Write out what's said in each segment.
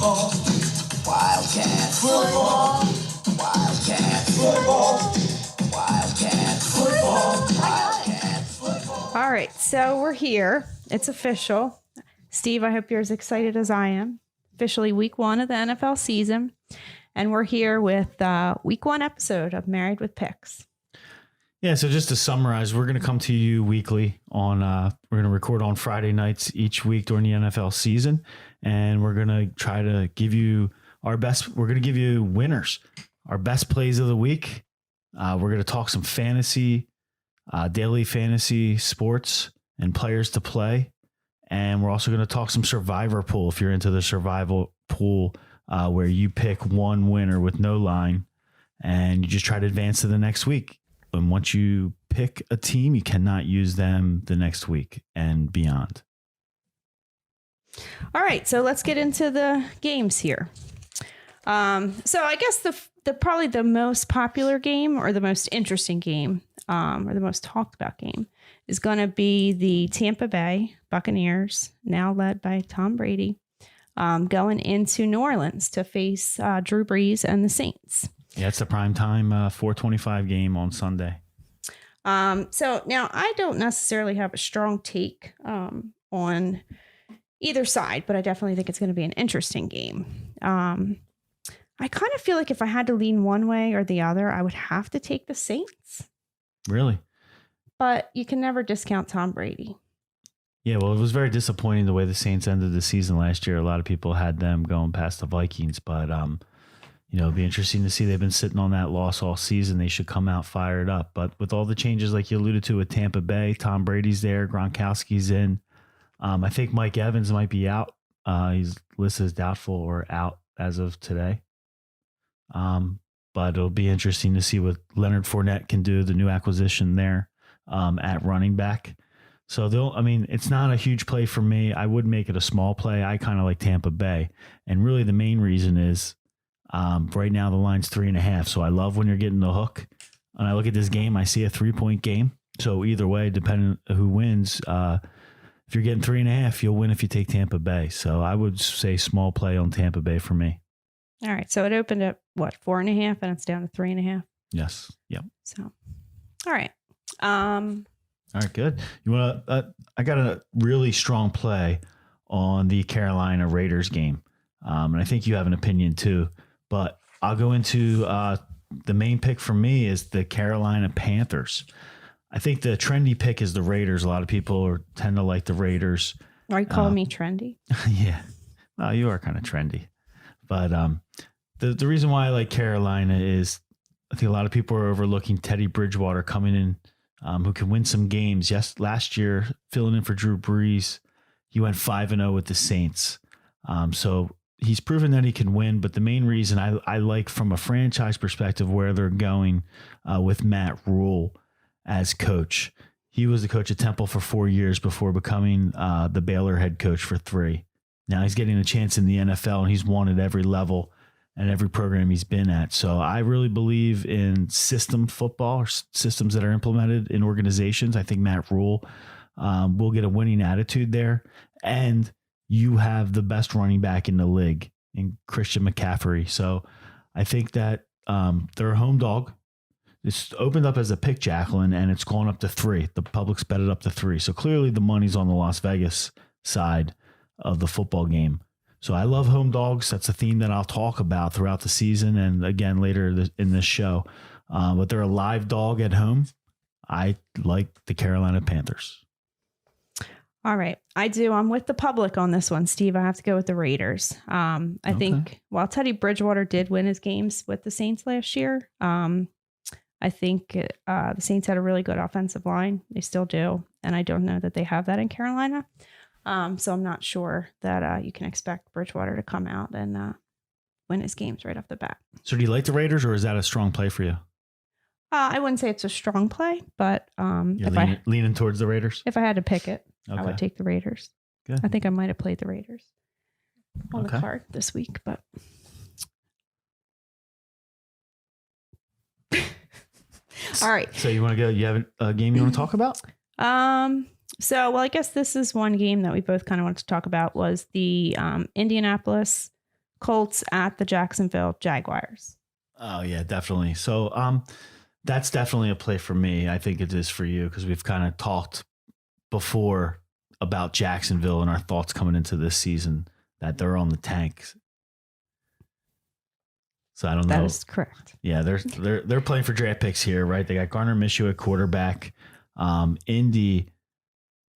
football. Wildcats football. Wildcats football. Wildcats football. Wildcats football. All right, so we're here. It's official. Steve, I hope you're as excited as I am. Officially week 1 of the NFL season. And we're here with week 1 episode of Married with Picks. Yeah, so just to summarize, we're going to come to you weekly on, we're going to record on Friday nights each week during the NFL season. And we're going to try to give you our best. We're going to give you winners, our best plays of the week. We're going to talk some fantasy, daily fantasy sports and players to play. And we're also going to talk some survivor pool. If you're into the survival pool, where you pick one winner with no line and you just try to advance to the next week. And once you pick a team, you cannot use them the next week and beyond. All right, so let's get into the games here. So I guess the probably the most popular game or the most interesting game or the most talked about game is going to be the Tampa Bay Buccaneers, now led by Tom Brady, going into New Orleans to face Drew Brees and the Saints. Yeah, it's the prime time 4:25 game on Sunday. So now I don't necessarily have a strong take on either side, but I definitely think it's going to be an interesting game. I kind of feel like if I had to lean one way or the other, I would have to take the Saints. Really? But you can never discount Tom Brady. Yeah, well, it was very disappointing the way the Saints ended the season last year. A lot of people had them going past the Vikings, but it'd be interesting to see. They've been sitting on that loss all season. They should come out fired up. But with all the changes, like you alluded to with Tampa Bay, Tom Brady's there, Gronkowski's in. I think Mike Evans might be out. He's listed as doubtful or out as of today. But it'll be interesting to see what Leonard Fournette can do, the new acquisition there at running back. So it's not a huge play for me. I would make it a small play. I kind of like Tampa Bay. And really the main reason is right now the line's 3.5. So I love when you're getting the hook. And I look at this game, I see a 3-point game. So either way, depending on who wins, if you're getting 3.5, you'll win if you take Tampa Bay. So I would say small play on Tampa Bay for me. All right. So it opened at 4.5 and it's down to 3.5. Yes. Yep. So, all right. All right, good. You want to? I got a really strong play on the Carolina Raiders game, and I think you have an opinion too. But I'll go into the main pick for me is the Carolina Panthers. I think the trendy pick is the Raiders. A lot of people tend to like the Raiders. Are you calling me trendy? Yeah, well, you are kind of trendy. But the reason why I like Carolina is I think a lot of people are overlooking Teddy Bridgewater coming in. Who can win some games. Yes, last year, filling in for Drew Brees, he went 5-0 with the Saints. So he's proven that he can win. But the main reason I like from a franchise perspective where they're going with Matt Rule as coach. He was the coach at Temple for 4 years before becoming the Baylor head coach for 3. Now he's getting a chance in the NFL, and he's won at every level and every program he's been at. So I really believe in system football or systems that are implemented in organizations. I think Matt Rule will get a winning attitude there. And you have the best running back in the league in Christian McCaffrey. So I think that they're a home dog. It's opened up as a pick, Jaclyn, and it's gone up to 3. The public's bet it up to 3. So clearly the money's on the Las Vegas side of the football game. So I love home dogs. That's a theme that I'll talk about throughout the season and again later in this show. But they're a live dog at home. I like the Carolina Panthers. All right. I do. I'm with the public on this one, Steve. I have to go with the Raiders. I think while Teddy Bridgewater did win his games with the Saints last year, I think the Saints had a really good offensive line. They still do. And I don't know that they have that in Carolina. So I'm not sure that you can expect Bridgewater to come out and win his games right off the bat. So do you like the Raiders, or is that a strong play for you? I wouldn't say it's a strong play, but You're leaning towards the Raiders? If I had to pick it, okay. I would take the Raiders. Good. I think I might have played the Raiders on the card this week, but all right. So you want to go? You have a game you want to talk about? So, I guess this is one game that we both kind of wanted to talk about was the Indianapolis Colts at the Jacksonville Jaguars. Oh yeah, definitely. So that's definitely a play for me. I think it is for you because we've kind of talked before about Jacksonville and our thoughts coming into this season that they're on the tank. So I don't know. That is correct. Yeah, they're playing for draft picks here, right? They got Garner Minshew at quarterback. Indy.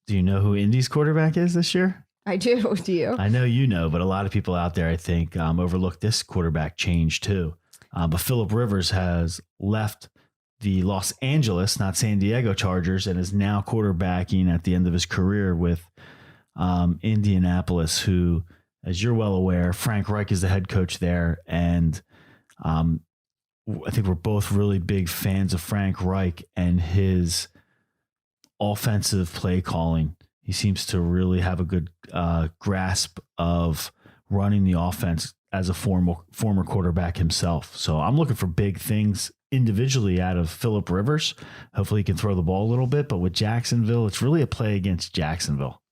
Do you know who Indy's quarterback is this year? I do. Do you? I know you know, but a lot of people out there, I think, overlooked this quarterback change too. But Phillip Rivers has left the Los Angeles, not San Diego Chargers, and is now quarterbacking at the end of his career with Indianapolis, who, as you're well aware, Frank Reich is the head coach there. And I think we're both really big fans of Frank Reich and his offensive play calling. He seems to really have a good grasp of running the offense as a former quarterback himself. So I'm looking for big things individually out of Phillip Rivers. Hopefully he can throw the ball a little bit, but with Jacksonville, it's really a play against Jacksonville.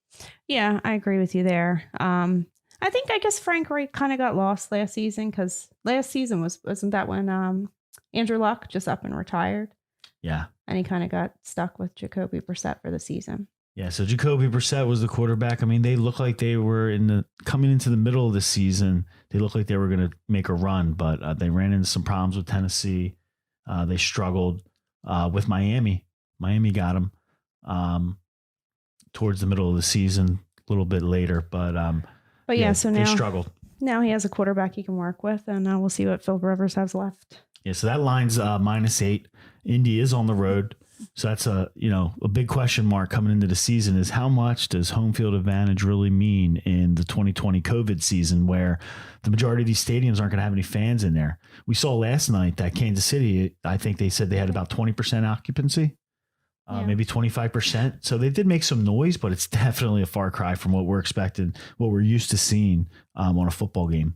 Yeah, I agree with you there. I guess Frank Reich kind of got lost last season because last season wasn't that when Andrew Luck just up and retired? Yeah. And he kind of got stuck with Jacoby Brissett for the season. Yeah, so Jacoby Brissett was the quarterback. I mean, they looked like they were coming into the middle of the season. They looked like they were going to make a run, but they ran into some problems with Tennessee. They struggled with Miami. Miami got them towards the middle of the season, a little bit later. But yeah, so now they struggled. Now he has a quarterback he can work with, and we'll see what Phil Rivers has left. Yeah, so that line's -8. Indy is on the road. So that's a big question mark coming into the season is how much does home field advantage really mean in the 2020 COVID season where the majority of these stadiums aren't going to have any fans in there. We saw last night that Kansas City, I think they said they had about 20% occupancy, maybe 25%. So they did make some noise, but it's definitely a far cry from what we're expecting, what we're used to seeing on a football game.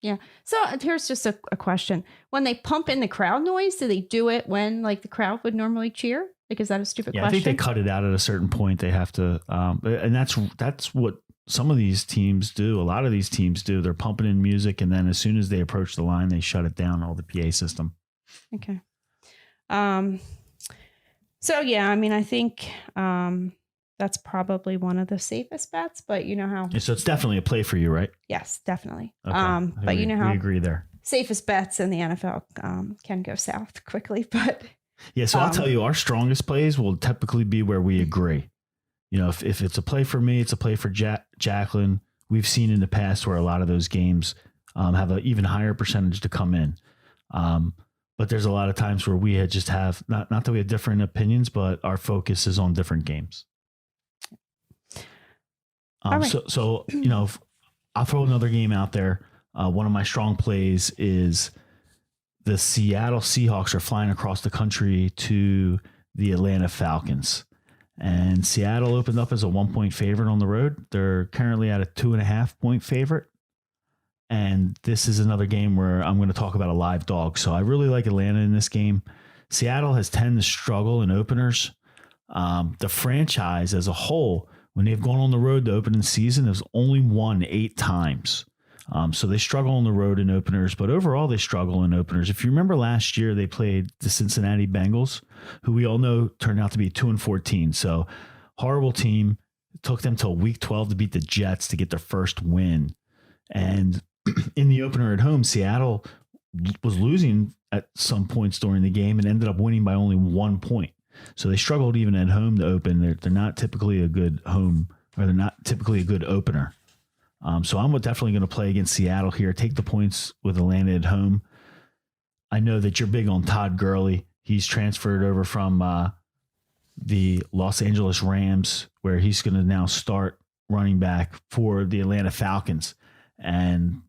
Yeah. So here's just a question. When they pump in the crowd noise, do they do it when like the crowd would normally cheer? Like, is that a stupid question? I think they cut it out at a certain point. They have to, and that's what some of these teams do. A lot of these teams do. They're pumping in music, and then as soon as they approach the line, they shut it down, all the PA system. Okay. So yeah, I mean, I think that's probably one of the safest bets, but you know how. So it's definitely a play for you, right? Yes, definitely. Okay. But you know how we agree there. Safest bets in the NFL can go south quickly, but yeah. So I'll tell you, our strongest plays will typically be where we agree. If it's a play for me, it's a play for Jaclyn. We've seen in the past where a lot of those games have an even higher percentage to come in. But there's a lot of times where we just have not that we have different opinions, but our focus is on different games. Right. So I'll throw another game out there. One of my strong plays is the Seattle Seahawks are flying across the country to the Atlanta Falcons. And Seattle opened up as a 1-point favorite on the road. They're currently at a 2.5-point favorite. And this is another game where I'm going to talk about a live dog. So I really like Atlanta in this game. Seattle has tended to struggle in openers. The franchise as a whole, when they've gone on the road to open in season, has only won 8 times. So they struggle on the road in openers, but overall they struggle in openers. If you remember last year, they played the Cincinnati Bengals, who we all know turned out to be 2-14. So horrible team. It took them till week 12 to beat the Jets to get their first win. And in the opener at home, Seattle was losing at some points during the game and ended up winning by only 1 point. So they struggled even at home to open. They're not typically a good home, or they're not typically a good opener. So I'm definitely going to play against Seattle here. Take the points with Atlanta at home. I know that you're big on Todd Gurley. He's transferred over from the Los Angeles Rams, where he's going to now start running back for the Atlanta Falcons. And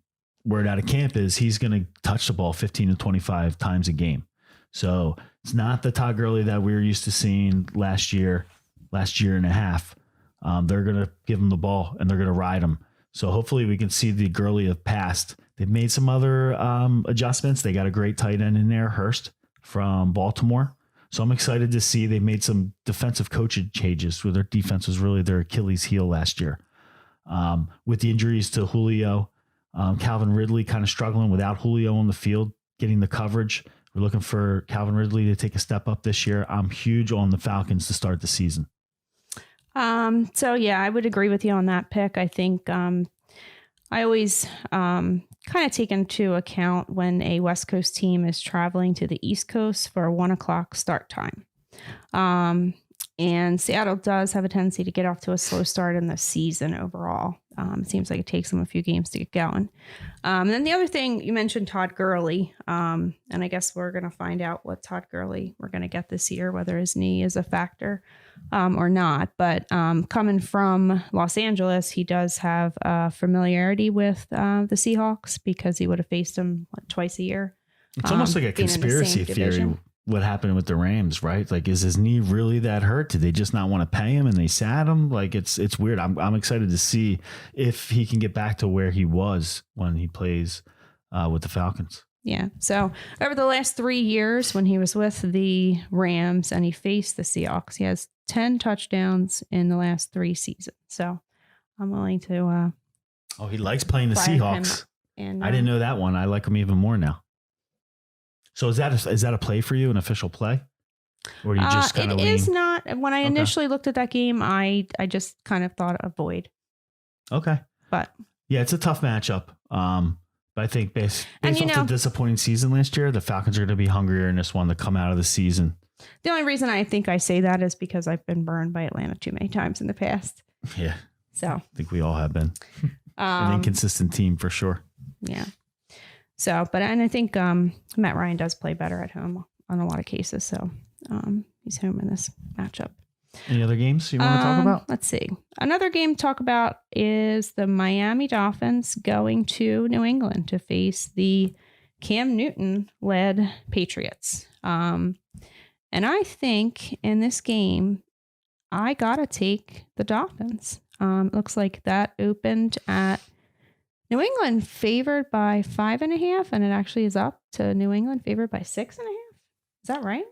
word out of camp is he's going to touch the ball 15 to 25 times a game. So it's not the Todd Gurley that we were used to seeing last year and a half. They're going to give him the ball and they're going to ride him. So hopefully we can see the Gurley of past. They've made some other adjustments. They got a great tight end in there, Hurst from Baltimore. So I'm excited to see they made some defensive coaching changes where their defense was really their Achilles heel last year. With the injuries to Julio, Calvin Ridley kind of struggling without Julio on the field, getting the coverage. We're looking for Calvin Ridley to take a step up this year. I'm huge on the Falcons to start the season. So yeah, I would agree with you on that pick. I think I always kind of take into account when a West Coast team is traveling to the East Coast for a 1:00 start time. And Seattle does have a tendency to get off to a slow start in the season overall. It seems like it takes them a few games to get going. And then the other thing, you mentioned Todd Gurley. And I guess we're going to find out what Todd Gurley we're going to get this year, whether his knee is a factor or not. But coming from Los Angeles, he does have familiarity with the Seahawks because he would have faced them twice a year. It's almost like a conspiracy theory. What happened with the Rams, right? Like, is his knee really that hurt? Did they just not want to pay him and they sat him? Like, it's weird. I'm excited to see if he can get back to where he was when he plays with the Falcons. Yeah. So over the last 3 years when he was with the Rams and he faced the Seahawks, he has 10 touchdowns in the last 3 seasons. So I'm willing to. He likes playing the Seahawks. And I didn't know that one. I like him even more now. So is that a play for you, an official play? Or do you just kind of lean? It is not. When I initially looked at that game, I just kind of thought avoid. Okay. But yeah, it's a tough matchup. But I think based off the disappointing season last year, the Falcons are going to be hungrier in this one to come out of the season. The only reason I think I say that is because I've been burned by Atlanta too many times in the past. Yeah. So I think we all have been. An inconsistent team for sure. Yeah. So, and I think Matt Ryan does play better at home on a lot of cases. So he's home in this matchup. Any other games you want to talk about? Let's see. Another game to talk about is the Miami Dolphins going to New England to face the Cam Newton-led Patriots. And I think in this game, I got to take the Dolphins. Looks like that opened at New England favored by 5.5, and it actually is up to New England favored by 6.5. Is that right?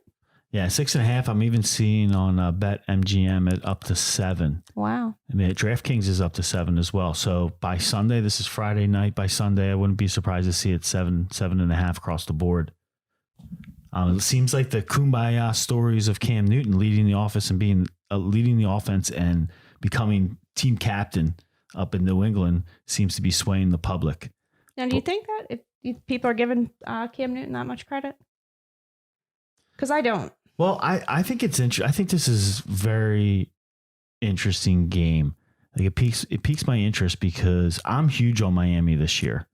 Yeah, 6.5. I'm even seeing on BetMGM it up to 7. Wow. I mean, DraftKings is up to 7 as well. So by Sunday, this is Friday night. By Sunday, I wouldn't be surprised to see it 7.5 across the board. It seems like the kumbaya stories of Cam Newton leading the offense and being leading the offense and becoming team captain up in New England seems to be swaying the public. Now, do you think that if people are giving Cam Newton that much credit? Because I don't. Well, I think it's interesting. I think this is very interesting game. Like it piques my interest because I'm huge on Miami this year.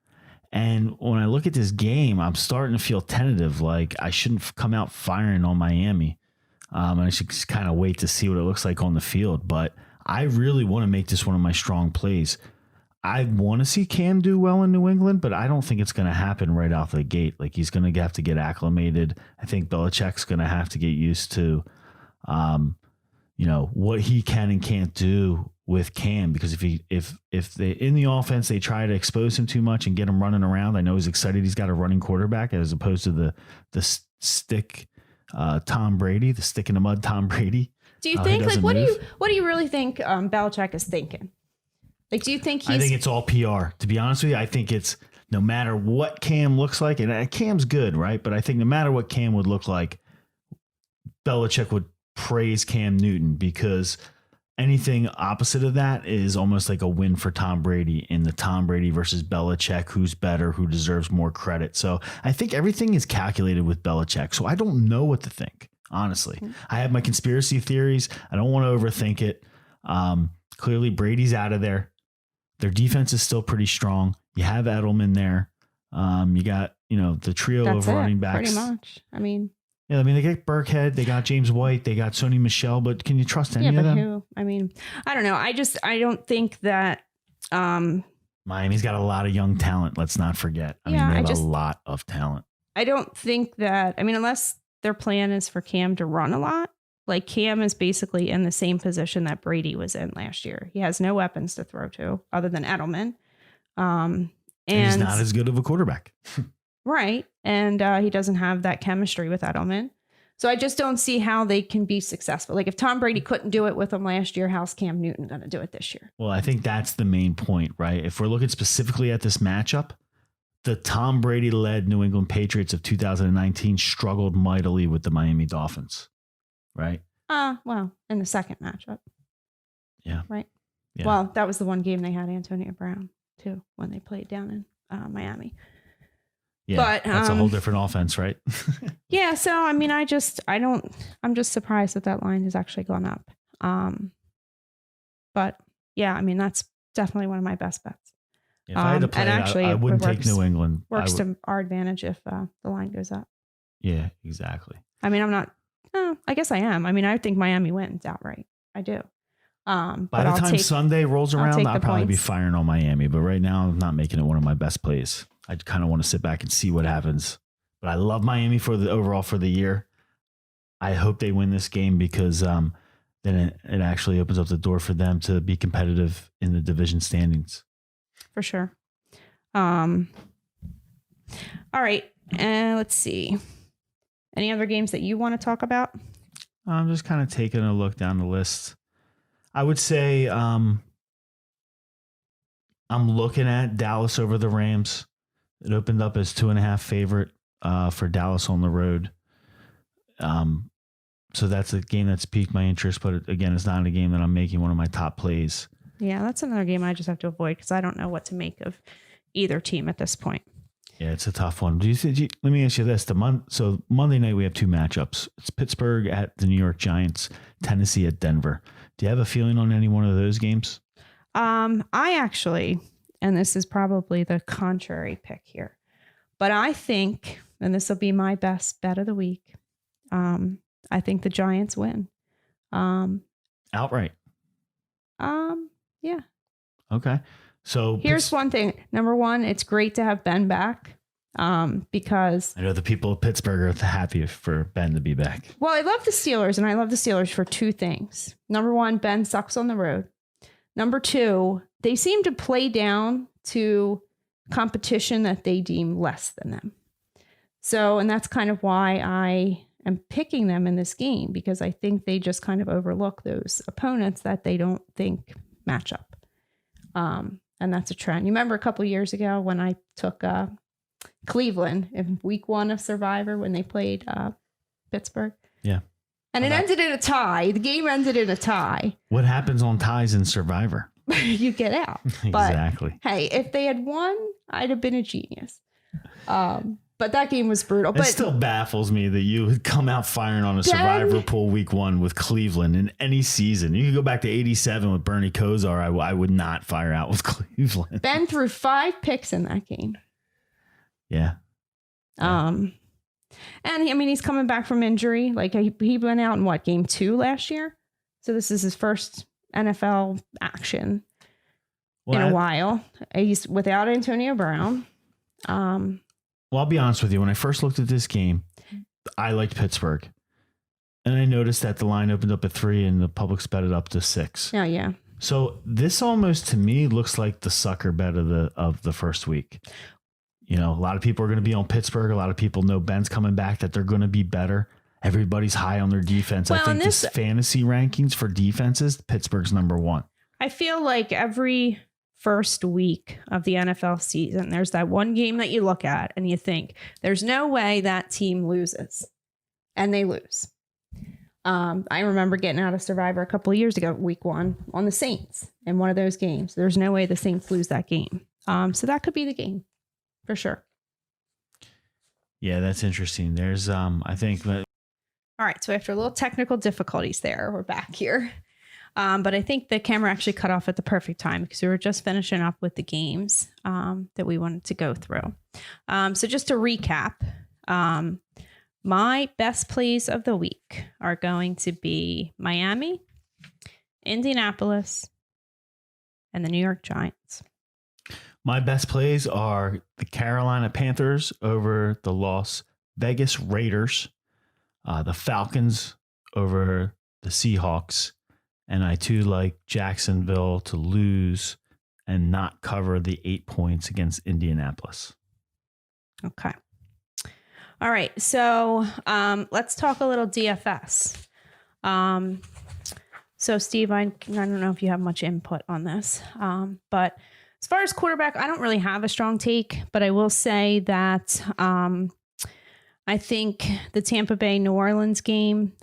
And when I look at this game, I'm starting to feel tentative. Like I shouldn't come out firing on Miami. And I should just kind of wait to see what it looks like on the field. But I really want to make this one of my strong plays. I want to see Cam do well in New England, but I don't think it's going to happen right off the gate. Like he's going to have to get acclimated. I think Belichick's going to have to get used to, what he can and can't do with Cam. Because if they in the offense they try to expose him too much and get him running around, I know he's excited. He's got a running quarterback as opposed to the stick Tom Brady, the stick in the mud Tom Brady. Do you think what do you really think Belichick is thinking? Like, do you think I think it's all PR. To be honest with you, I think it's no matter what Cam looks like, and Cam's good, right? But I think no matter what Cam would look like, Belichick would praise Cam Newton because anything opposite of that is almost like a win for Tom Brady in the Tom Brady versus Belichick, who's better, who deserves more credit. So I think everything is calculated with Belichick. So I don't know what to think, honestly. I have my conspiracy theories. I don't want to overthink it. Clearly, Brady's out of there. Their defense is still pretty strong. You have Edelman there. You got, the trio of running backs. Pretty much. Yeah, they got Burkhead, they got James White, they got Sony Michel, but can you trust any of them? Who? I don't know. I don't think that Miami's got a lot of young talent, let's not forget. They have a lot of talent. I don't think that, unless their plan is for Cam to run a lot, like Cam is basically in the same position that Brady was in last year. He has no weapons to throw to other than Edelman. And he's not as good of a quarterback. Right. And he doesn't have that chemistry with Edelman. So I just don't see how they can be successful. Like if Tom Brady couldn't do it with them last year, how's Cam Newton going to do it this year? Well, I think that's the main point, right? If we're looking specifically at this matchup, the Tom Brady-led New England Patriots of 2019 struggled mightily with the Miami Dolphins, right? Well, in the second matchup. Yeah. Right. Yeah. Well, that was the one game they had Antonio Brown too when they played down in Miami. Yeah, but that's a whole different offense, right? Yeah. So I mean, I'm just surprised that line has actually gone up. But yeah, I mean that's definitely one of my best bets. If I had to play, and actually, I wouldn't take New England. Works to our advantage if the line goes up. Yeah, exactly. I mean, I'm not. I guess I am. I mean, I think Miami wins outright. I do. By the time Sunday rolls around, I'll probably be points. firing on Miami. But right now, I'm not making it one of my best plays. I kind of want to sit back and see what happens. But I love Miami for the overall for the year. I hope they win this game because then it actually opens up the door for them to be competitive in the division standings. For sure. All right. Let's see. Any other games that you want to talk about? I'm just kind of taking a look down the list. I would say I'm looking at Dallas over the Rams. It opened up as 2.5 favorite for Dallas on the road. So that's a game that's piqued my interest, but again, it's not a game that I'm making one of my top plays. Yeah, that's another game I just have to avoid because I don't know what to make of either team at this point. Yeah, it's a tough one. Let me ask you this: so Monday night we have two matchups. It's Pittsburgh at the New York Giants, Tennessee at Denver. Do you have a feeling on any one of those games? I actually, and this is probably the contrary pick here, but I think, and this will be my best bet of the week. I think the Giants win. Outright. Yeah. Okay. So here's one thing. Number one, it's great to have Ben back. Because I know the people of Pittsburgh are happy for Ben to be back. Well, I love the Steelers, and I love the Steelers for two things. Number one, Ben sucks on the road. Number two, they seem to play down to competition that they deem less than them. So, and that's kind of why I am picking them in this game, because I think they just kind of overlook those opponents that they don't think match up. And that's a trend. You remember a couple of years ago when I took Cleveland in week 1 of Survivor when they played Pittsburgh? Yeah. And it ended in a tie. The game ended in a tie. What happens on ties in Survivor? You get out. Exactly. But, hey, if they had won, I'd have been a genius. But that game was brutal. It still baffles me that you would come out firing on a Survivor pool week 1 with Cleveland in any season. You could go back to 87 with Bernie Kosar. I would not fire out with Cleveland. Ben threw 5 picks in that game. Yeah. And I mean, he's coming back from injury. Like he went out in game 2 last year. So this is his first NFL action in a while. He's without Antonio Brown. Well, I'll be honest with you. When I first looked at this game, I liked Pittsburgh. And I noticed that the line opened up at 3 and the public bet it up to 6. Oh, yeah. So this almost to me looks like the sucker bet of the first week. You know, a lot of people are going to be on Pittsburgh. A lot of people know Ben's coming back, that they're going to be better. Everybody's high on their defense. Well, I think this fantasy rankings for defenses, Pittsburgh's number 1. I feel like every first week of the NFL season, there's that one game that you look at and you think there's no way that team loses, and they lose. I remember getting out of Survivor a couple of years ago, week 1 on the Saints in one of those games. There's no way the Saints lose that game. So that could be the game for sure. Yeah, that's interesting. There's, I think. All right. So after a little technical difficulties there, we're back here. But I think the camera actually cut off at the perfect time because we were just finishing up with the games that we wanted to go through. So just to recap, my best plays of the week are going to be Miami, Indianapolis, and the New York Giants. My best plays are the Carolina Panthers over the Las Vegas Raiders, the Falcons over the Seahawks, and I too like Jacksonville to lose and not cover the 8 points against Indianapolis. Okay. All right. So let's talk a little DFS. So Steve, I don't know if you have much input on this, but as far as quarterback, I don't really have a strong take, but I will say that I think the Tampa Bay New Orleans game,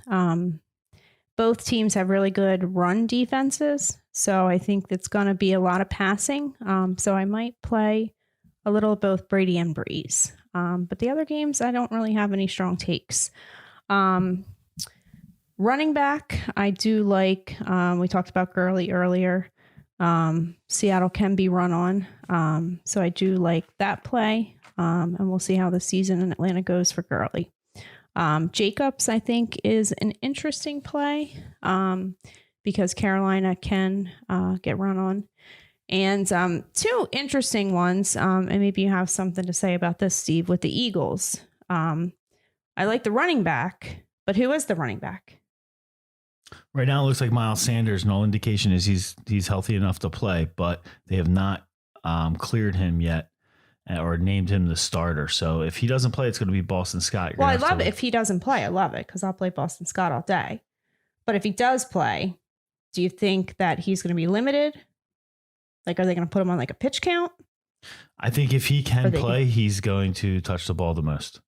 both teams have really good run defenses. So I think it's going to be a lot of passing. So I might play a little of both Brady and Breeze. But the other games, I don't really have any strong takes. Running back, I do like, we talked about Gurley earlier. Seattle can be run on. So I do like that play. And we'll see how the season in Atlanta goes for Gurley. Jacobs, I think, is an interesting play because Carolina can get run on. And two interesting ones, and maybe you have something to say about this, Steve, with the Eagles. I like the running back, but who is the running back? Right now, it looks like Miles Sanders, and all indication is he's healthy enough to play, but they have not cleared him yet or named him the starter. So if he doesn't play, it's going to be Boston Scott. Well, I love it. If he doesn't play, I love it because I'll play Boston Scott all day. But if he does play, do you think that he's going to be limited? Like, are they going to put him on like a pitch count? I think if he can play, he's going to touch the ball the most.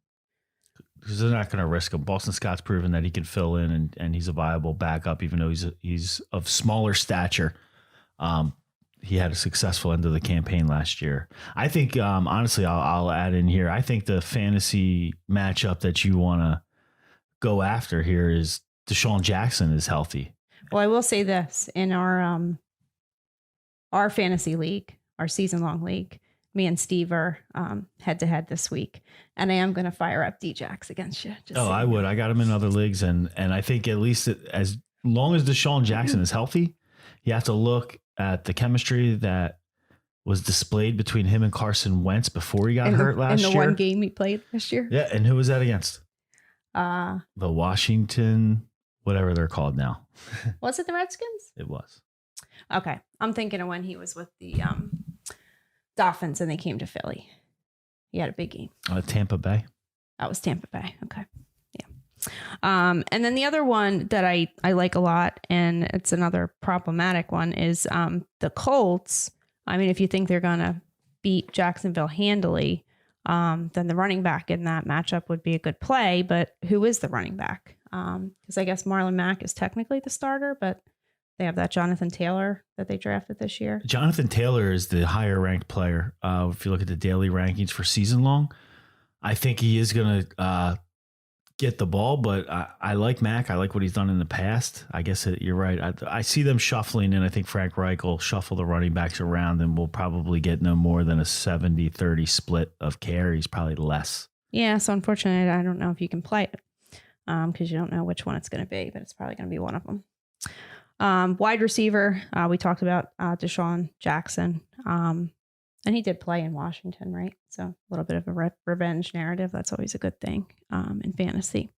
Because they're not going to risk him. Boston Scott's proven that he can fill in and he's a viable backup, even though he's of smaller stature. He had a successful end of the campaign last year. I think, honestly, I'll add in here. I think the fantasy matchup that you want to go after here is Deshaun Jackson is healthy. Well, I will say this in our fantasy league, our season-long league, me and Steve are head to head this week, and I am going to fire up D-Jax against you. I would. I got him in other leagues, and I think at least as long as Deshaun Jackson is healthy, you have to look at the chemistry that was displayed between him and Carson Wentz before he got hurt last year. In the one game he played last year. Yeah, and who was that against? The Washington, whatever they're called now. Was it the Redskins? It was. Okay, I'm thinking of when he was with the Dolphins and they came to Philly. He had a big game. Tampa Bay. That was Tampa Bay. Okay. And then the other one that I like a lot, and it's another problematic one, is the Colts. I mean, if you think they're going to beat Jacksonville handily, then the running back in that matchup would be a good play. But who is the running back? Because I guess Marlon Mack is technically the starter, but they have that Jonathan Taylor that they drafted this year. Jonathan Taylor is the higher ranked player. If you look at the daily rankings for season long, I think he is going to get the ball, but I like Mac. I like what he's done in the past. I guess you're right. I see them shuffling, and I think Frank Reich will shuffle the running backs around, and we'll probably get no more than a 70-30 split of carries, probably less. Yeah, so unfortunately, I don't know if you can play it because you don't know which one it's going to be, but it's probably going to be one of them. Wide receiver, we talked about Deshaun Jackson, and he did play in Washington, right? So a little bit of a revenge narrative. That's always a good thing in fantasy.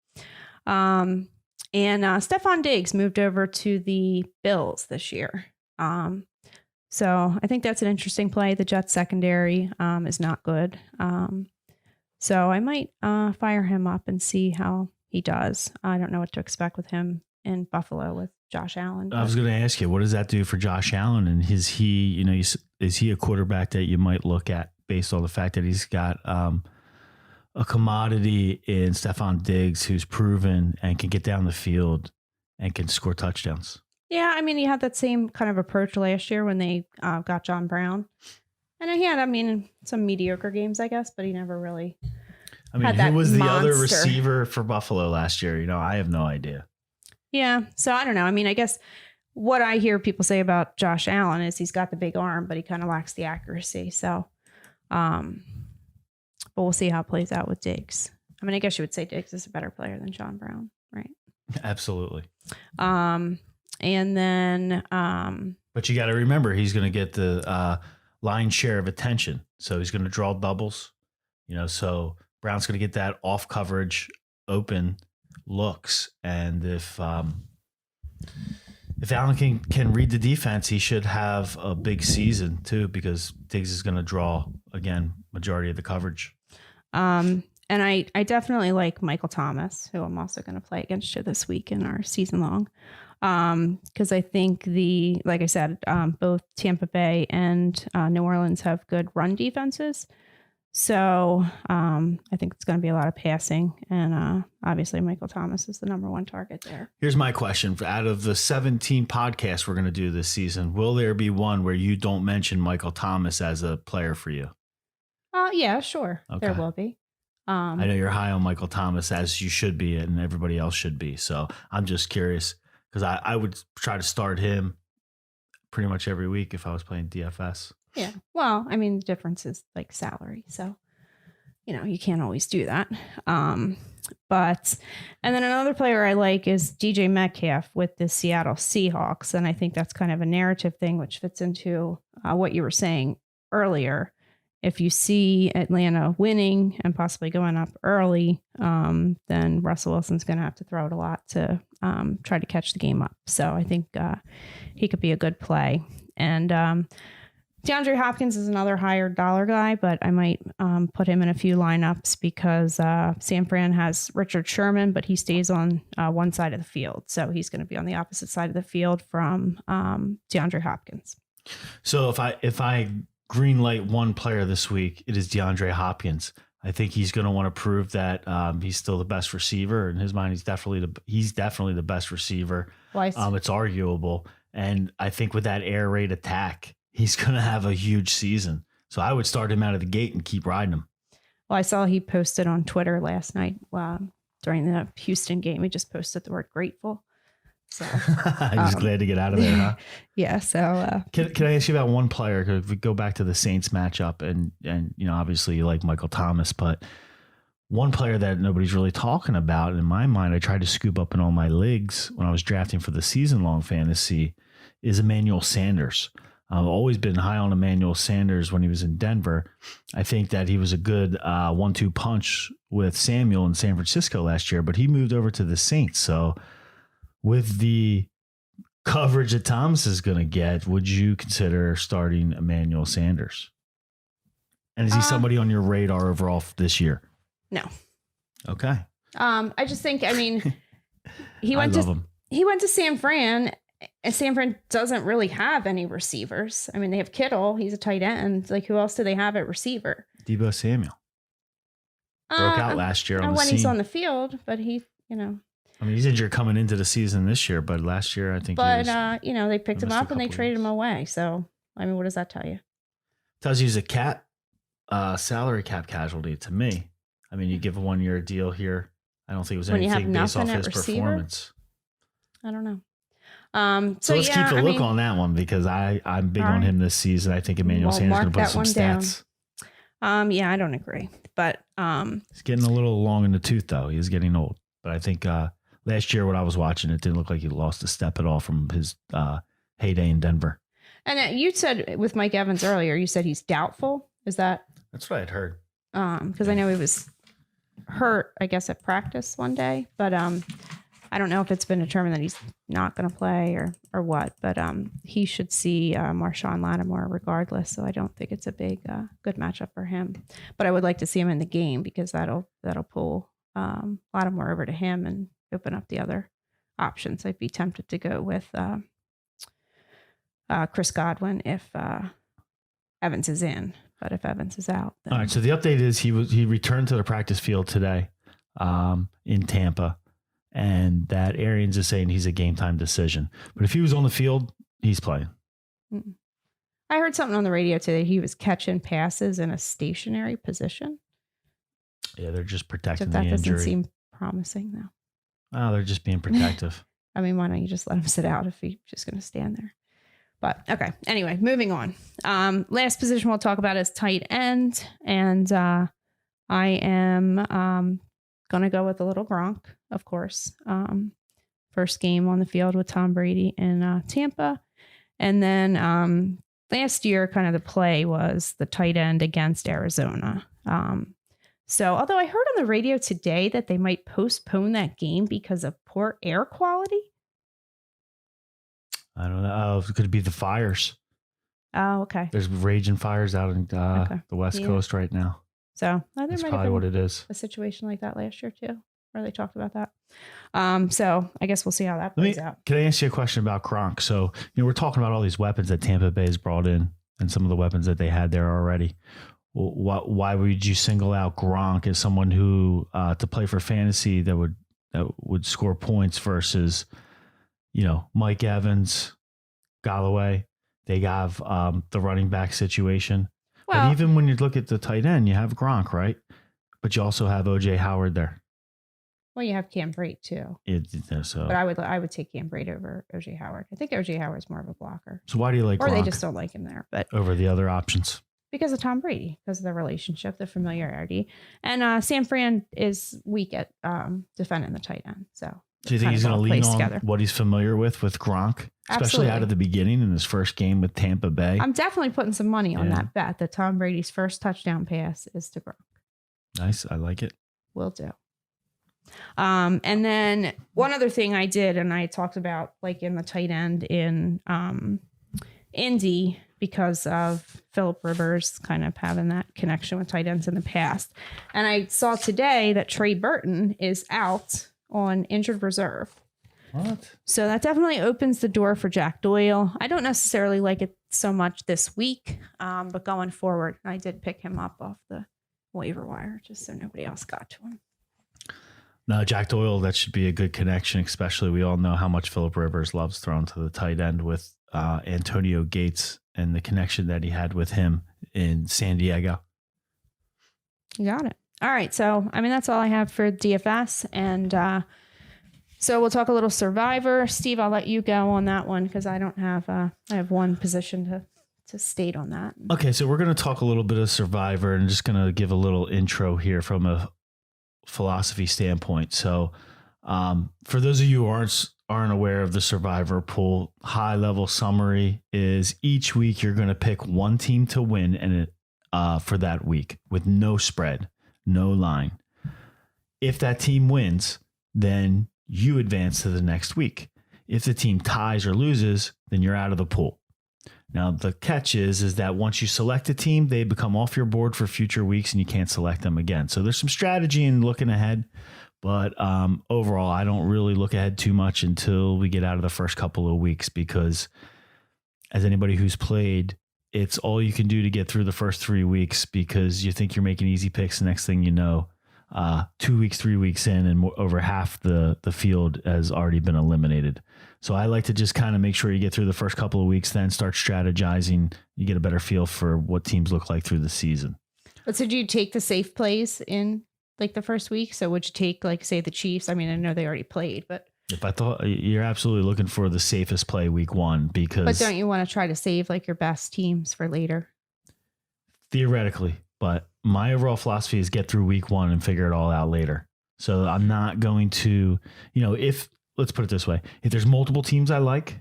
And Stephon Diggs moved over to the Bills this year. So I think that's an interesting play. The Jets secondary is not good. So I might fire him up and see how he does. I don't know what to expect with him in Buffalo with Josh Allen. I was going to ask you, what does that do for Josh Allen? And is he a quarterback that you might look at based on the fact that he's got a commodity in Stephon Diggs who's proven and can get down the field and can score touchdowns? Yeah, I mean, he had that same kind of approach last year when they got John Brown. And he had, some mediocre games, I guess, but he never really had that who was the monster. other receiver for Buffalo last year? I have no idea. Yeah, so I don't know. I guess what I hear people say about Josh Allen is he's got the big arm, but he kind of lacks the accuracy. So, but we'll see how it plays out with Diggs. I guess you would say Diggs is a better player than John Brown, right? Absolutely. And then, but you got to remember, he's going to get the lion's share of attention. So he's going to draw doubles, so Brown's going to get that off coverage open looks. And if Allen can read the defense, he should have a big season too, because Diggs is going to draw again majority of the coverage. And And I definitely like Michael Thomas, who I'm also going to play against you this week in our season long. Because I think like I said, both Tampa Bay and New Orleans have good run defenses. So I think it's going to be a lot of passing. And obviously, Michael Thomas is the number one target there. Here's my question. Out of the 17 podcasts we're going to do this season, will there be one where you don't mention Michael Thomas as a player for you? Yeah, sure. Okay. There will be. I know you're high on Michael Thomas, as you should be, and everybody else should be. So I'm just curious, because I would try to start him pretty much every week if I was playing DFS. Yeah. Well, I mean, the difference is like salary. So, you can't always do that. And then another player I like is DJ Metcalf with the Seattle Seahawks. And I think that's kind of a narrative thing, which fits into what you were saying earlier. If you see Atlanta winning and possibly going up early, then Russell Wilson's going to have to throw it a lot to try to catch the game up. So I think he could be a good play. And DeAndre Hopkins is another higher dollar guy, but I might put him in a few lineups because San Fran has Richard Sherman, but he stays on one side of the field. So he's going to be on the opposite side of the field from DeAndre Hopkins. So if I green light one player this week, it is DeAndre Hopkins. I think he's going to want to prove that he's still the best receiver. In his mind, he's definitely the best receiver. It's arguable. And I think with that air raid attack, he's going to have a huge season. So I would start him out of the gate and keep riding him. Well, I saw he posted on Twitter last night during the Houston game. He just posted the word grateful. So he's glad to get out of there, huh? Yeah. So can I ask you about one player? If we go back to the Saints matchup, and obviously you like Michael Thomas, but one player that nobody's really talking about in my mind, I tried to scoop up in all my leagues when I was drafting for the season long fantasy, is Emmanuel Sanders. I've always been high on Emmanuel Sanders when he was in Denver. I think that he was a good 1-2 punch with Samuel in San Francisco last year, but he moved over to the Saints. So with the coverage that Thomas is going to get, would you consider starting Emmanuel Sanders? And is he somebody on your radar overall this year? No. Okay. I just think, he went to San Fran, and San Fran doesn't really have any receivers. They have Kittle. He's a tight end. Like, who else do they have at receiver? Deebo Samuel. Broke out last year on the when scene. He's on the field, but he, he's injured coming into the season this year, but last year I think. But they picked him up and they traded him away. So what does that tell you? Tells you he's a salary cap casualty to me. You give a 1-year deal here. I don't think it was anything based off his performance. I don't know. So let's keep a look on that one, because I'm big on him this season. I think Emmanuel Sanders is going to put some stats. Yeah, I don't agree, but he's getting a little long in the tooth, though. He's getting old. But I think last year when I was watching, it didn't look like he lost a step at all from his heyday in Denver. And you said with Mike Evans earlier, you said he's doubtful. Is that? That's what I'd heard. Because I know he was hurt, I guess, at practice one day, but I don't know if it's been determined that he's not going to play or what, but he should see Marshawn Lattimore regardless. So I don't think it's a big, good matchup for him, but I would like to see him in the game, because that'll pull Lattimore over to him and open up the other options. I'd be tempted to go with Chris Godwin if Evans is in, but if Evans is out, then... All right. So the update is he returned to the practice field today in Tampa. And that Arians is saying he's a game time decision. But if he was on the field, he's playing. I heard something on the radio today. He was catching passes in a stationary position. Yeah, they're just protecting the injury. That doesn't seem promising, though. Oh, they're just being protective. Why don't you just let him sit out if he's just going to stand there? But okay. Anyway, moving on. Last position we'll talk about is tight end. And I am... gonna go with a little Gronk, of course. First game on the field with Tom Brady in Tampa. And then last year, kind of the play was the tight end against Arizona. So although I heard on the radio today that they might postpone that game because of poor air quality. I don't know. It could be the fires. Oh, okay. There's raging fires out in the West Coast right now. So there That's might have probably been what it is. a situation like that last year too, where they talked about that. So I guess we'll see how that plays out. Can I ask you a question about Gronk? So, we're talking about all these weapons that Tampa Bay has brought in and some of the weapons that they had there already. Why would you single out Gronk as someone who to play for fantasy that would score points versus, Mike Evans, Galloway? They have the running back situation. Well, but even when you look at the tight end, you have Gronk, right? But you also have O.J. Howard there. Well, you have Cam Brate too. So, but I would take Cam Brate over O.J. Howard. I think O.J. Howard's more of a blocker. So why do you like or Gronk they just don't like him there, but over the other options? Because of Tom Brady, because of the relationship, the familiarity, and San Fran is weak at defending the tight end. So do you think he's going to lean on together. what he's familiar with Gronk, especially out of the beginning in his first game with Tampa Bay? I'm definitely putting some money on that bet that Tom Brady's first touchdown pass is to Gronk. Nice. I like it. Will do. And then one other thing I did, and I talked about like in the tight end in Indy, because of Phillip Rivers kind of having that connection with tight ends in the past. And I saw today that Trey Burton is out on injured reserve. What? So that definitely opens the door for Jack Doyle. I don't necessarily like it so much this week, but going forward, I did pick him up off the waiver wire just so nobody else got to him. No, Jack Doyle, that should be a good connection, especially we all know how much Phillip Rivers loves throwing to the tight end with Antonio Gates and the connection that he had with him in San Diego. You got it. All right. So, that's all I have for DFS. And so we'll talk a little Survivor. Steve, I'll let you go on that one because I don't have, I have one position to state on that. Okay. So we're going to talk a little bit of Survivor and just going to give a little intro here from a philosophy standpoint. So for those of you who aren't aware of the Survivor pool, high level summary is each week you're going to pick one team to win and for that week with no spread, no line. If that team wins, then you advance to the next week. If the team ties or loses, then you're out of the pool. Now, the catch is that once you select a team, they become off your board for future weeks and you can't select them again. So there's some strategy in looking ahead, but overall, I don't really look ahead too much until we get out of the first couple of weeks because as anybody who's played, it's all you can do to get through the first 3 weeks because you think you're making easy picks. The next thing you know, 2 weeks, 3 weeks in and over half the field has already been eliminated. So I like to just kind of make sure you get through the first couple of weeks, then start strategizing. You get a better feel for what teams look like through the season. But so do you take the safe plays in like the first week? So would you take like, say, the Chiefs? I know they already played, but if I thought you're absolutely looking for the safest play week one, because but don't you want to try to save like your best teams for later? Theoretically, but my overall philosophy is get through week one and figure it all out later. So I'm not going to, let's put it this way. If there's multiple teams I like,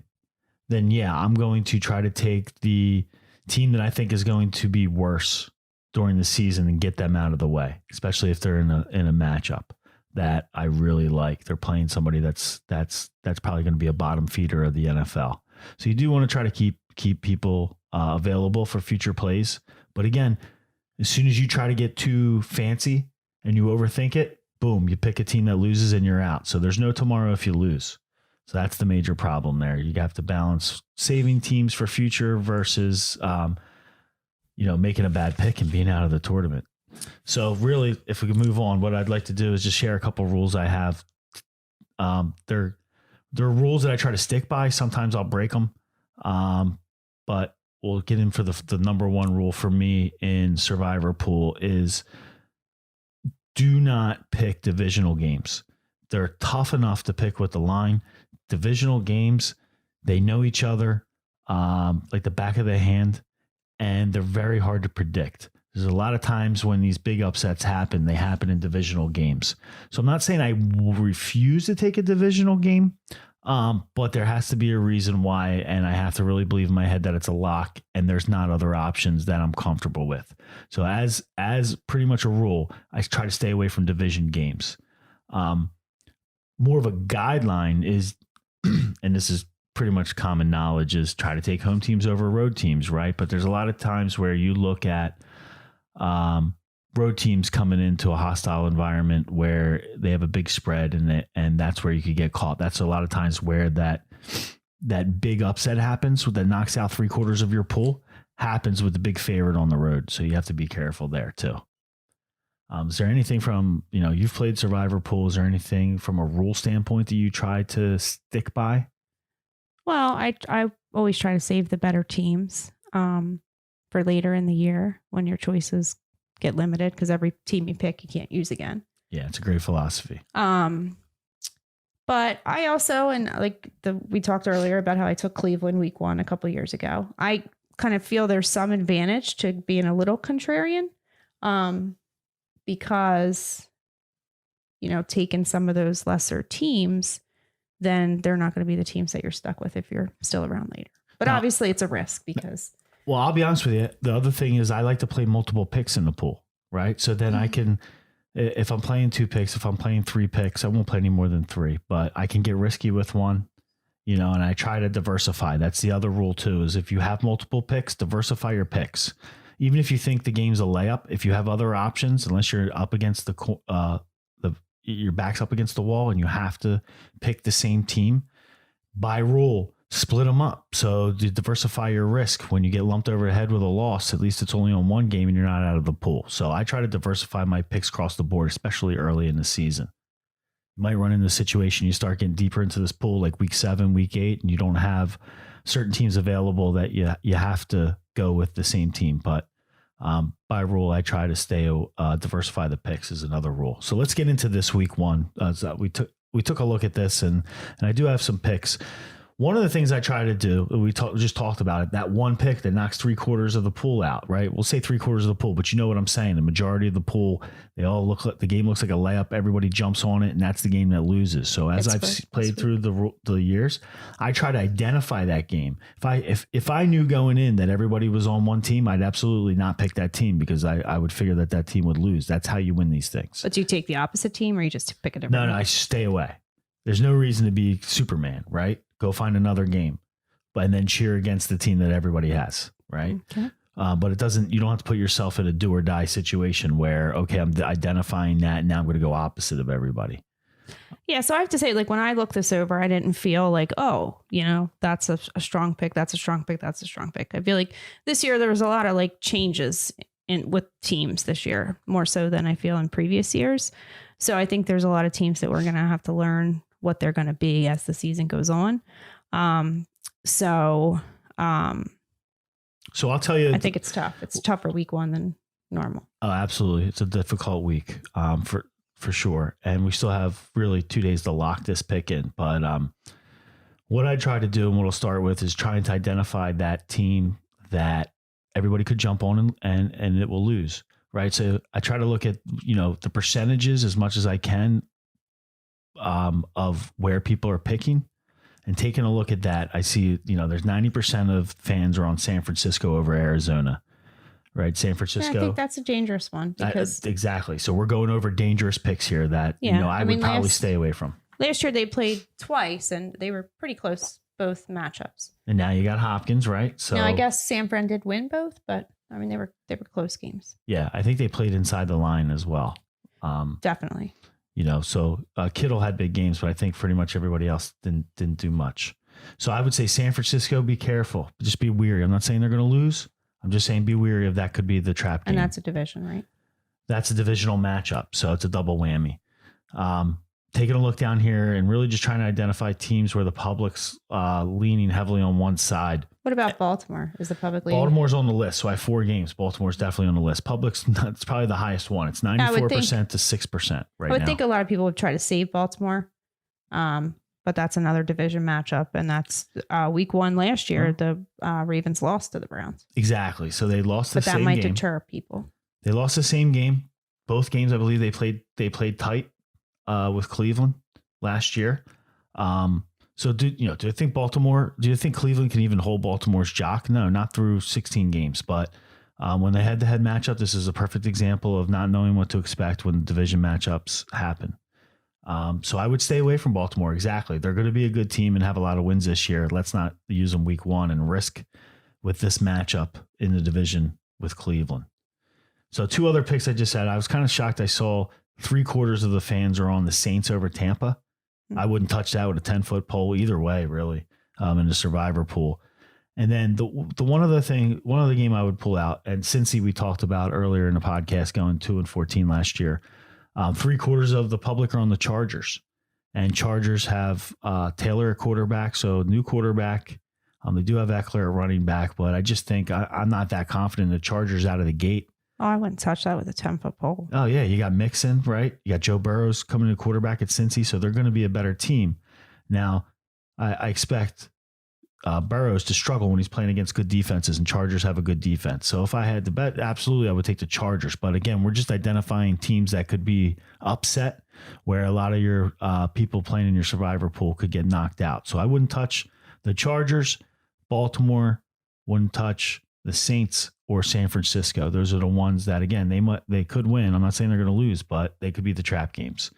then yeah, I'm going to try to take the team that I think is going to be worse during the season and get them out of the way, especially if they're in a matchup that I really like. They're playing somebody that's probably going to be a bottom feeder of the NFL. So you do want to try to keep people available for future plays. But again, as soon as you try to get too fancy and you overthink it, boom, you pick a team that loses and you're out. So there's no tomorrow if you lose. So that's the major problem there. You have to balance saving teams for future versus, making a bad pick and being out of the tournament. So really, if we can move on, what I'd like to do is just share a couple of rules I have. They're rules that I try to stick by. Sometimes I'll break them. But we'll get in for the number one rule for me in Survivor Pool is do not pick divisional games. They're tough enough to pick with the line. Divisional games, they know each other like the back of their hand, and they're very hard to predict. There's a lot of times when these big upsets happen, they happen in divisional games. So I'm not saying I refuse to take a divisional game, but there has to be a reason why, and I have to really believe in my head that it's a lock and there's not other options that I'm comfortable with. So as pretty much a rule, I try to stay away from division games. More of a guideline is, and this is pretty much common knowledge, is try to take home teams over road teams, right? But there's a lot of times where you look at road teams coming into a hostile environment where they have a big spread and that's where you could get caught. That's a lot of times where that big upset happens, that knocks out 3/4 of your pool, happens with the big favorite on the road. So you have to be careful there too. Is there anything from, you've played Survivor Pool, is there anything from a rule standpoint that you try to stick by? Well, I always try to save the better teams for later in the year when your choices get limited, because every team you pick, you can't use again. Yeah, it's a great philosophy. But I also, we talked earlier about how I took Cleveland week 1 a couple years ago. I kind of feel there's some advantage to being a little contrarian, because, taking some of those lesser teams, then they're not going to be the teams that you're stuck with if you're still around later. But obviously it's a risk because. Well, I'll be honest with you. The other thing is I like to play multiple picks in the pool, right? So then I can, if I'm playing 2 picks, if I'm playing 3 picks, I won't play any more than 3, but I can get risky with one, and I try to diversify. That's the other rule too, is if you have multiple picks, diversify your picks. Even if you think the game's a layup, if you have other options, unless you're up against your back's up against the wall and you have to pick the same team, by rule, split them up. So to diversify your risk, when you get lumped over the head with a loss, at least it's only on one game and you're not out of the pool. So I try to diversify my picks across the board, especially early in the season. You might run into a situation, you start getting deeper into this pool, like week 7, week 8, and you don't have certain teams available that you have to go with the same team. But by rule, I try to stay diversify the picks is another rule. So let's get into this week 1. We took a look at this, and I do have some picks. One of the things I try to do, we just talked about it, that one pick that knocks 3/4 of the pool out, right? We'll say 3/4 of the pool, but you know what I'm saying. The majority of the pool, they all look like the game looks like a layup. Everybody jumps on it, and that's the game that loses. So as I've played through the years, I try to identify that game. If I knew going in that everybody was on one team, I'd absolutely not pick that team because I would figure that team would lose. That's how you win these things. But do you take the opposite team or you just pick a different? No, I stay away. There's no reason to be Superman, right? Go find another game, and then cheer against the team that everybody has, right? Okay. But you don't have to put yourself in a do or die situation where, okay, I'm identifying that and now I'm going to go opposite of everybody. Yeah. So I have to say, when I looked this over, I didn't feel like, that's a strong pick. That's a strong pick. That's a strong pick. I feel like this year there was a lot of changes with teams this year, more so than I feel in previous years. So I think there's a lot of teams that we're going to have to learn what they're going to be as the season goes on. So I'll tell you, I think it's tough. It's tougher week 1 than normal. Oh, absolutely. It's a difficult week, for sure. And we still have really 2 days to lock this pick in. But, what I try to do and what I'll start with is trying to identify that team that everybody could jump on and it will lose. Right. So I try to look at, the percentages as much as I can of where people are picking, and taking a look at that. I see, there's 90% of fans are on San Francisco over Arizona, right? San Francisco. Yeah, I think that's a dangerous one because exactly. So we're going over dangerous picks here that, I would probably stay away from. Last year they played twice and they were pretty close, both matchups. And now you got Hopkins, right? So now I guess San Fran did win both, but they were close games. Yeah. I think they played inside the line as well. Definitely. So Kittle had big games, but I think pretty much everybody else didn't do much. So I would say San Francisco, be careful. Just be weary. I'm not saying they're going to lose. I'm just saying be weary of that could be the trap game. And that's a division, right? That's a divisional matchup. So it's a double whammy. Taking a look down here and really just trying to identify teams where the public's leaning heavily on one side. What about Baltimore? Is the public leaning? Baltimore's on the list. So I have 4 games. Baltimore's definitely on the list. Public's it's probably the highest one. It's 94% to 6% right now. I would think a lot of people would try to save Baltimore. But that's another division matchup. And that's week 1 last year. The Ravens lost to the Browns. Exactly. So they lost the same game. But that might deter people. They lost the same game. Both games, I believe they played tight with Cleveland last year. So do you think Cleveland can even hold Baltimore's jock? No, not through 16 games. But when they head-to-head matchup, this is a perfect example of not knowing what to expect when division matchups happen. So I would stay away from Baltimore. Exactly. They're going to be a good team and have a lot of wins this year. Let's not use them week 1 and risk with this matchup in the division with Cleveland. So 2 other picks I just had. I was kind of shocked. I saw 3/4 of the fans are on the Saints over Tampa. I wouldn't touch that with a 10-foot pole either way, really, in the survivor pool. And then the one other game I would pull out, and Cincy we talked about earlier in the podcast, going 2-14 last year. 3/4 of the public are on the Chargers, and Chargers have Taylor at quarterback, so new quarterback. They do have Eckler at running back, but I just think I'm not that confident in the Chargers out of the gate. Oh, I wouldn't touch that with a 10-foot pole. Oh, yeah. You got Mixon, right? You got Joe Burrows coming to quarterback at Cincy, so they're going to be a better team. Now, I expect Burrows to struggle when he's playing against good defenses, and Chargers have a good defense. So if I had to bet, absolutely, I would take the Chargers. But again, we're just identifying teams that could be upset, where a lot of your people playing in your survivor pool could get knocked out. So I wouldn't touch the Chargers. Baltimore wouldn't touch the Saints or San Francisco. Those are the ones that, again, they could win. I'm not saying they're going to lose, but they could be the trap games.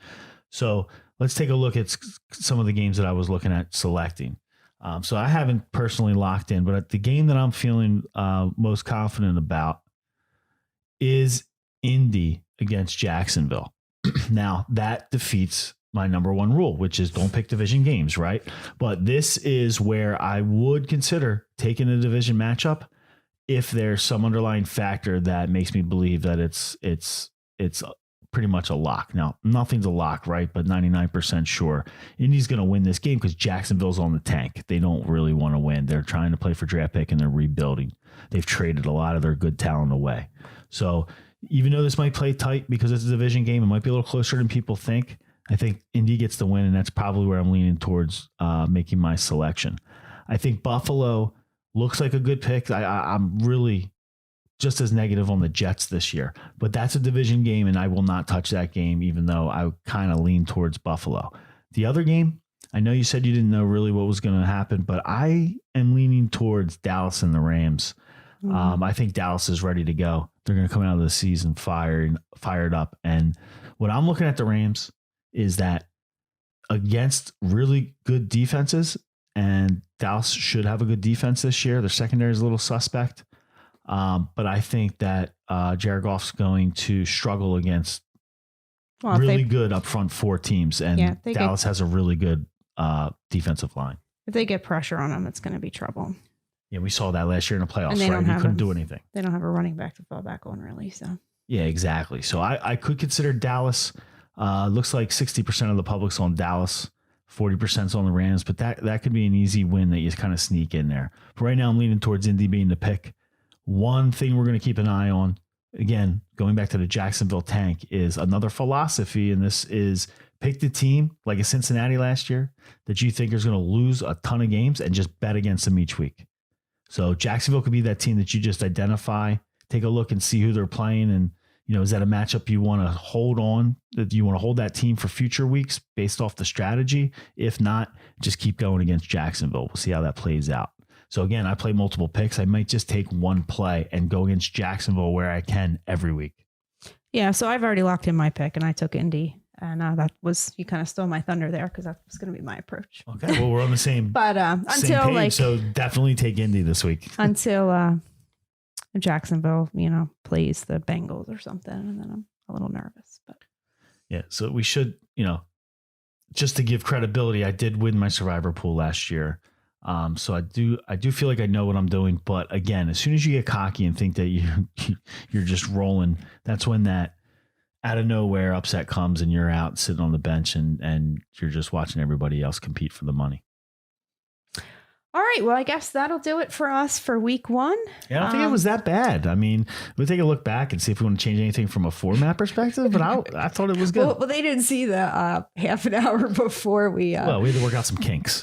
So let's take a look at some of the games that I was looking at selecting. So I haven't personally locked in, but the game that I'm feeling most confident about is Indy against Jacksonville. Now, that defeats my number one rule, which is don't pick division games, right? But this is where I would consider taking a division matchup if there's some underlying factor that makes me believe that it's pretty much a lock. Now, nothing's a lock, right? But 99% sure Indy's going to win this game because Jacksonville's on the tank. They don't really want to win. They're trying to play for draft pick and they're rebuilding. They've traded a lot of their good talent away. So even though this might play tight because it's a division game, it might be a little closer than people think. I think Indy gets the win, and that's probably where I'm leaning towards making my selection. I think Buffalo looks like a good pick. I'm really just as negative on the Jets this year, but that's a division game, and I will not touch that game, even though I kind of lean towards Buffalo. The other game, I know you said you didn't know really what was going to happen, but I am leaning towards Dallas and the Rams. I think Dallas is ready to go. They're going to come out of the season fired up. And what I'm looking at the Rams is that against really good defenses, and Dallas should have a good defense this year. Their secondary is a little suspect. But I think that Jared Goff's going to struggle against really good up front 4 teams, and Dallas has a really good defensive line. If they get pressure on them, it's going to be trouble. Yeah, we saw that last year in the playoffs, right? We couldn't do anything. They don't have a running back to fall back on, really. So yeah, exactly. So I could consider Dallas. Looks like 60% of the public's on Dallas, 40% on the Rams, but that could be an easy win that you kind of sneak in there. But right now I'm leaning towards Indy being the pick. One thing we're going to keep an eye on, again, going back to the Jacksonville tank, is another philosophy, and this is pick the team like a Cincinnati last year that you think is going to lose a ton of games and just bet against them each week. So Jacksonville could be that team that you just identify, take a look and see who they're playing, and is that a matchup you want to hold on, that you want to hold that team for future weeks based off the strategy? If not, just keep going against Jacksonville. We'll see how that plays out. So again, I play multiple picks. I might just take one play and go against Jacksonville where I can every week. Yeah, so I've already locked in my pick, and I took Indy, and that was, you kind of stole my thunder there because that was going to be my approach. Okay, well, we're on the same, but same until page, so definitely take Indy this week. Until Jacksonville, plays the Bengals or something, and then I'm a little nervous. But yeah, so we should, just to give credibility, I did win my survivor pool last year. So I do feel like I know what I'm doing, but again, as soon as you get cocky and think that you're just rolling, that's when that out of nowhere upset comes and you're out sitting on the bench and you're just watching everybody else compete for the money. All right. Well, I guess that'll do it for us for week 1. Yeah, I don't think it was that bad. I mean, we'll take a look back and see if we want to change anything from a format perspective, but I thought it was good. Well, they didn't see the half an hour before we... Well, we had to work out some kinks.